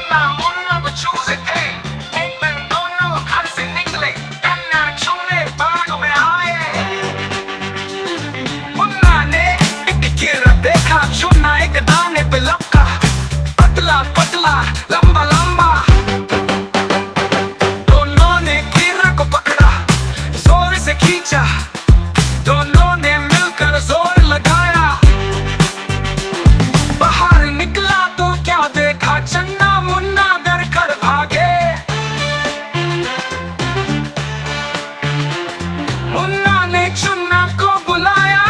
मुन्ना मुन्ना को चूजे थे, एक दिन दोनों घर से निकले, कन्या छूने बागों में आए। मुन्ना ने एक कीड़ा देखा, चुना एक दाने पे लपका, पतला पतला लंबा लंबा। दोनों ने कीड़ा को पकड़ा, जोर से खींचा, दोनों ने मिलकर जोर लगाया। बाहर निकला तो क्या देखा, चन्ना मुन्ना डर कर भागे। मुन्ना ने चुन्ना को बुलाया,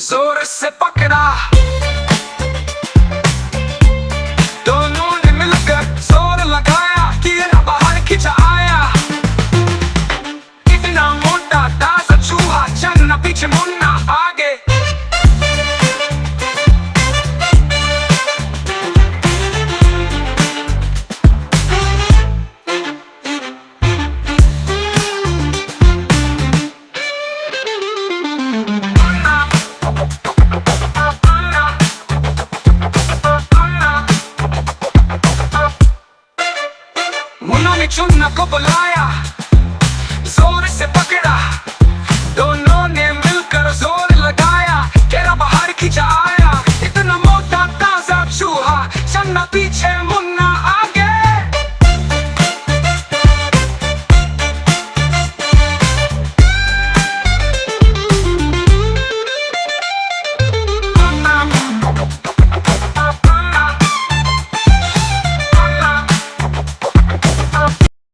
जोर से पकड़ा, दोनों ने मिलकर जोर लगाया, कीड़ा बाहर खींचा आया। इतना मोटा ताजा चूहा, चन्ना पीछे मुन्ना आगे। मुन्ना ने चुन्ना को बुलाया,